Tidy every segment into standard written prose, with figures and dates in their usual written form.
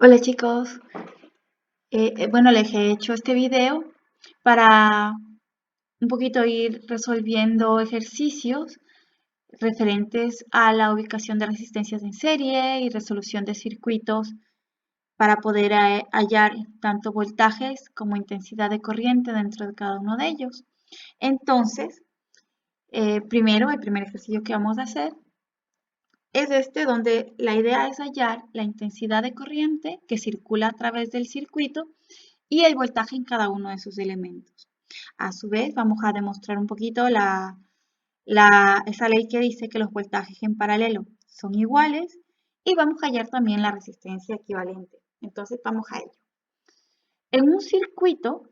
Hola chicos, bueno, les he hecho este video para un poquito ir resolviendo ejercicios referentes a la ubicación de resistencias en serie y resolución de circuitos para poder hallar tanto voltajes como intensidad de corriente dentro de cada uno de ellos. Entonces, primero, el primer ejercicio que vamos a hacer es este, donde la idea es hallar la intensidad de corriente que circula a través del circuito y el voltaje en cada uno de sus elementos. A su vez, vamos a demostrar un poquito esa ley que dice que los voltajes en paralelo son iguales y vamos a hallar también la resistencia equivalente. Entonces, vamos a ello. En un circuito,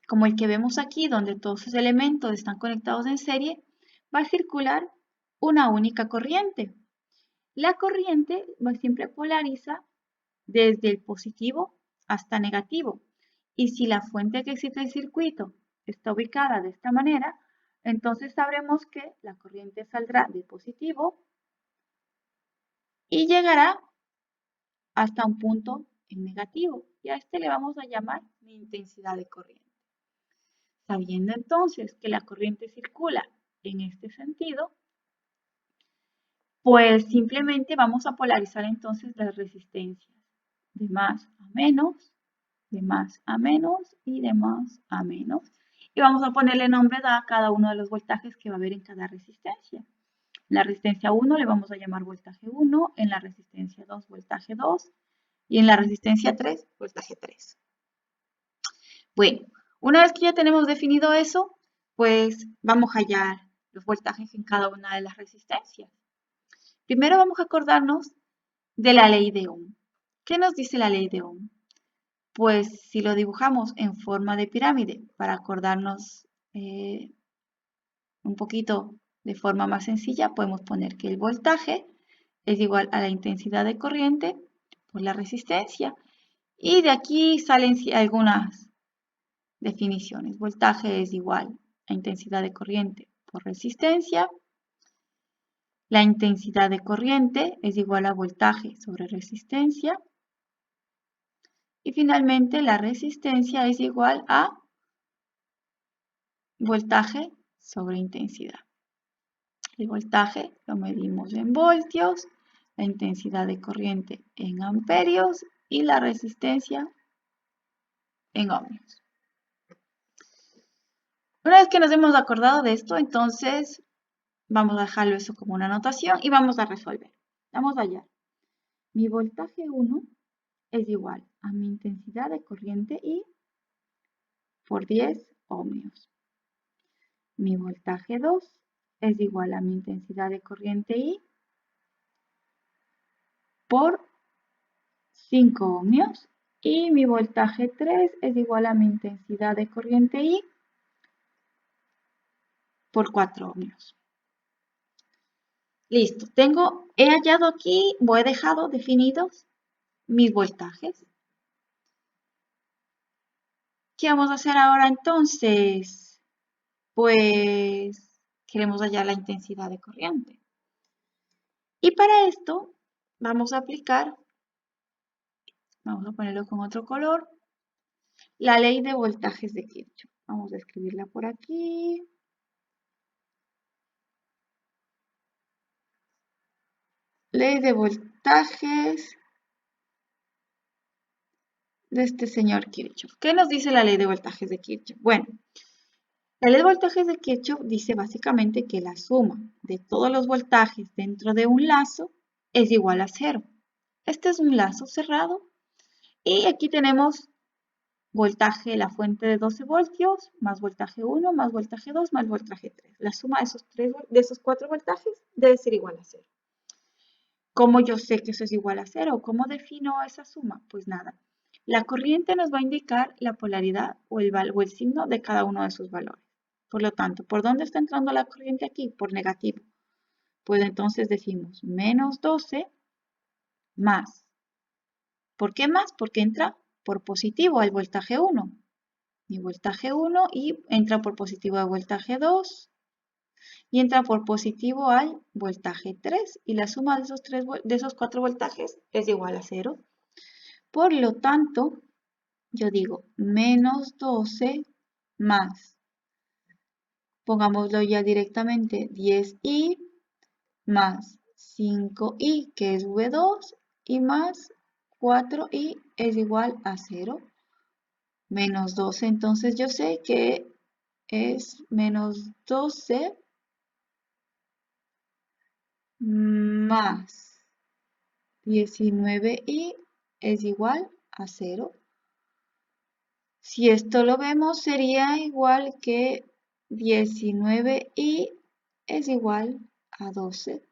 como el que vemos aquí, donde todos sus elementos están conectados en serie, va a circular una única corriente. La corriente siempre polariza desde el positivo hasta negativo. Y si la fuente que excita el circuito está ubicada de esta manera, entonces sabremos que la corriente saldrá de positivo y llegará hasta un punto en negativo. Y a este le vamos a llamar la intensidad de corriente. Sabiendo entonces que la corriente circula en este sentido, pues simplemente vamos a polarizar entonces las resistencias de más a menos, de más a menos y de más a menos. Y vamos a ponerle nombre a cada uno de los voltajes que va a haber en cada resistencia. En la resistencia 1 le vamos a llamar voltaje 1, en la resistencia 2 voltaje 2 y en la resistencia 3 voltaje 3. Bueno, una vez que ya tenemos definido eso, pues vamos a hallar los voltajes en cada una de las resistencias. Primero vamos a acordarnos de la ley de Ohm. ¿Qué nos dice la ley de Ohm? Pues si lo dibujamos en forma de pirámide para acordarnos un poquito de forma más sencilla, podemos poner que el voltaje es igual a la intensidad de corriente por la resistencia. Y de aquí salen algunas definiciones. Voltaje es igual a intensidad de corriente por resistencia. La intensidad de corriente es igual a voltaje sobre resistencia. Y finalmente la resistencia es igual a voltaje sobre intensidad. El voltaje lo medimos en voltios, la intensidad de corriente en amperios y la resistencia en ohmios. Una vez que nos hemos acordado de esto, entonces vamos a dejarlo eso como una anotación y vamos a resolver. Vamos allá. Mi voltaje 1 es igual a mi intensidad de corriente I por 10 ohmios. Mi voltaje 2 es igual a mi intensidad de corriente I por 5 ohmios y mi voltaje 3 es igual a mi intensidad de corriente I por 4 ohmios. Listo, he hallado aquí, he dejado definidos mis voltajes. ¿Qué vamos a hacer ahora entonces? Pues queremos hallar la intensidad de corriente. Y para esto vamos a aplicar, vamos a ponerlo con otro color, la ley de voltajes de Kirchhoff. Vamos a escribirla por aquí. Ley de voltajes de este señor Kirchhoff. ¿Qué nos dice la ley de voltajes de Kirchhoff? Bueno, la ley de voltajes de Kirchhoff dice básicamente que la suma de todos los voltajes dentro de un lazo es igual a 0. Este es un lazo cerrado y aquí tenemos voltaje, la fuente de 12 voltios, más voltaje 1, más voltaje 2, más voltaje 3. La suma de esos 4 voltajes debe ser igual a 0. ¿Cómo yo sé que eso es igual a 0? ¿Cómo defino esa suma? Pues nada, la corriente nos va a indicar la polaridad o el signo de cada uno de sus valores. Por lo tanto, ¿por dónde está entrando la corriente aquí? Por negativo. Pues entonces decimos menos 12 más. ¿Por qué más? Porque entra por positivo al voltaje 1. Mi voltaje 1 y entra por positivo al voltaje 2 y entra por positivo al voltaje 3 y la suma de esos 4 voltajes es igual a 0. Por lo tanto, yo digo menos 12 más, pongámoslo ya directamente, 10i más 5i, que es v2, y más 4i es igual a 0. Menos 12, entonces yo sé que es menos 12 más 19i es igual a 0. Si esto lo vemos, sería igual que 19i es igual a 12.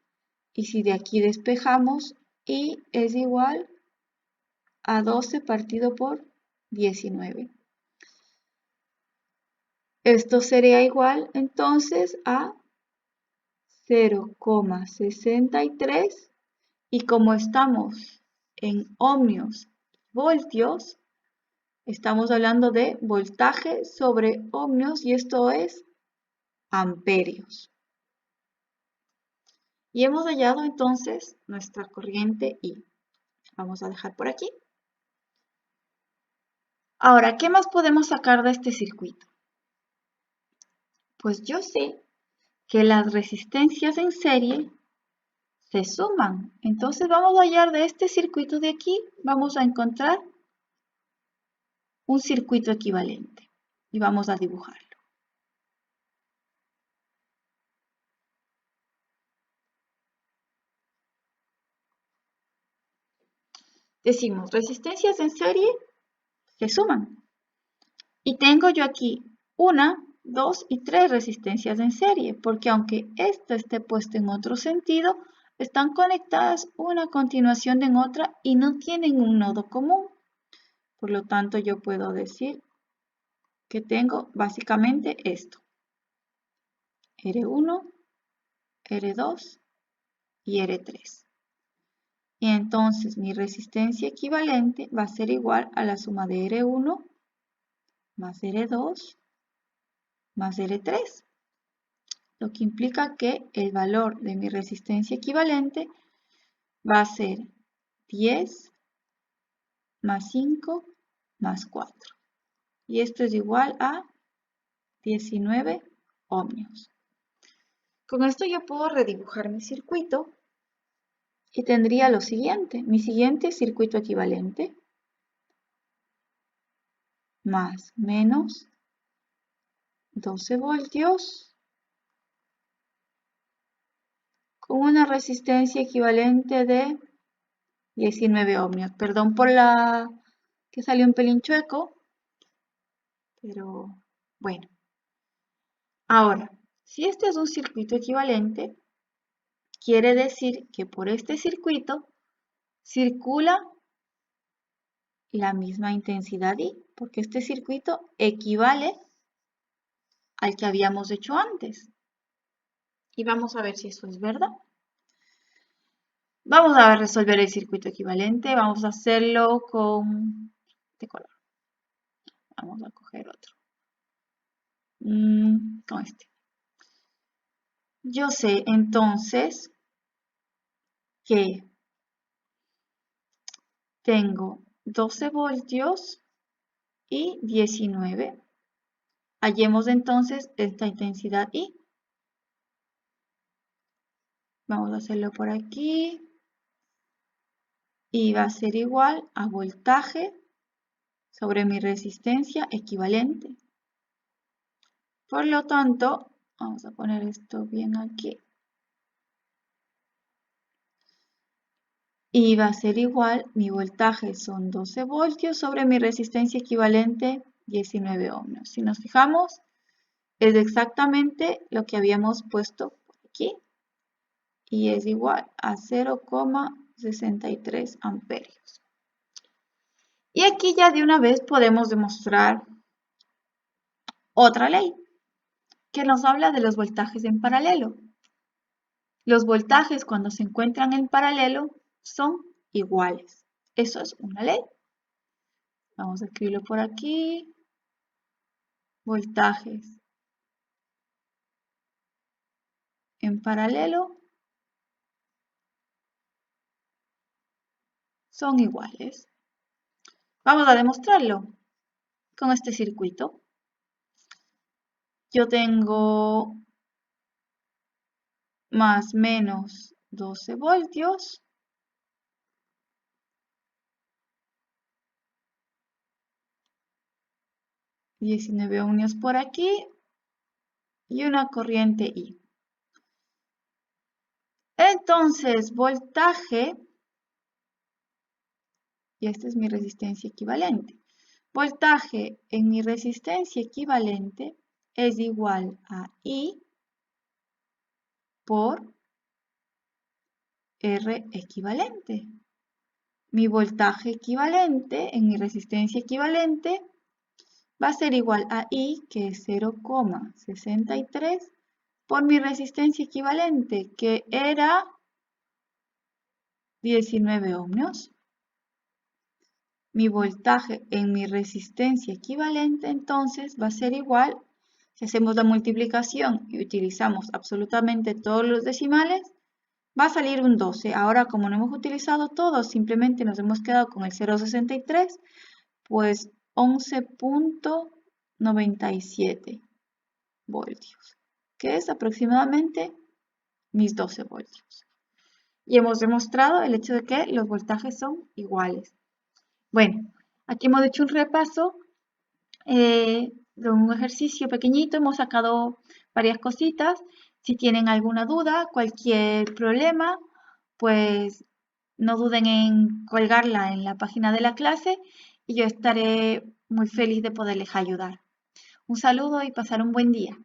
Y si de aquí despejamos, i es igual a 12 partido por 19. Esto sería igual entonces a 0,63 y como estamos en ohmios, voltios, estamos hablando de voltaje sobre ohmios y esto es amperios. Y hemos hallado entonces nuestra corriente I. Vamos a dejar por aquí. Ahora, ¿qué más podemos sacar de este circuito? Pues yo sé que las resistencias en serie se suman. Entonces vamos a hallar de este circuito de aquí, vamos a encontrar un circuito equivalente y vamos a dibujarlo. Decimos, resistencias en serie se suman. Y tengo yo aquí una, dos y tres resistencias en serie, porque aunque esta esté puesta en otro sentido, están conectadas una a continuación de otra y no tienen un nodo común. Por lo tanto, yo puedo decir que tengo básicamente esto. R1, R2 y R3. Y entonces mi resistencia equivalente va a ser igual a la suma de R1 más R2 más R3. Lo que implica que el valor de mi resistencia equivalente va a ser 10 más 5 más 4. Y esto es igual a 19 ohmios. Con esto yo puedo redibujar mi circuito y tendría lo siguiente. Mi siguiente circuito equivalente más menos 12 voltios con una resistencia equivalente de 19 ohmios. Perdón por la que salió un pelín chueco, pero bueno. Ahora, si este es un circuito equivalente, quiere decir que por este circuito circula la misma intensidad I, porque este circuito equivale al que habíamos hecho antes. Y vamos a ver si eso es verdad. Vamos a resolver el circuito equivalente. Vamos a hacerlo con este color. Vamos a coger otro. Con este. Yo sé entonces que tengo 12 voltios y 19. Hallemos entonces esta intensidad I. Vamos a hacerlo por aquí. Y va a ser igual a voltaje sobre mi resistencia equivalente. Por lo tanto, vamos a poner esto bien aquí. Y va a ser igual, mi voltaje son 12 voltios sobre mi resistencia equivalente 19 ohmios. Si nos fijamos, es exactamente lo que habíamos puesto por aquí. Y es igual a 0,63 amperios. Y aquí ya de una vez podemos demostrar otra ley que nos habla de los voltajes en paralelo. Los voltajes cuando se encuentran en paralelo son iguales. Eso es una ley. Vamos a escribirlo por aquí. Voltajes en paralelo son iguales. Vamos a demostrarlo con este circuito. Yo tengo más menos 12 voltios. $19 ohmios por aquí y una corriente I. Entonces, voltaje, y esta es mi resistencia equivalente. Voltaje en mi resistencia equivalente es igual a I por R equivalente. Mi voltaje equivalente en mi resistencia equivalente va a ser igual a I, que es 0,63, por mi resistencia equivalente, que era 19 ohmios. Mi voltaje en mi resistencia equivalente, entonces, va a ser igual, si hacemos la multiplicación y utilizamos absolutamente todos los decimales, va a salir un 12. Ahora, como no hemos utilizado todos, simplemente nos hemos quedado con el 0,63, pues 11,97 voltios, que es aproximadamente mis 12 voltios. Y hemos demostrado el hecho de que los voltajes son iguales. Bueno, aquí hemos hecho un repaso de un ejercicio pequeñito, hemos sacado varias cositas. Si tienen alguna duda, cualquier problema, pues no duden en colgarla en la página de la clase y yo estaré muy feliz de poderles ayudar. Un saludo y pasar un buen día.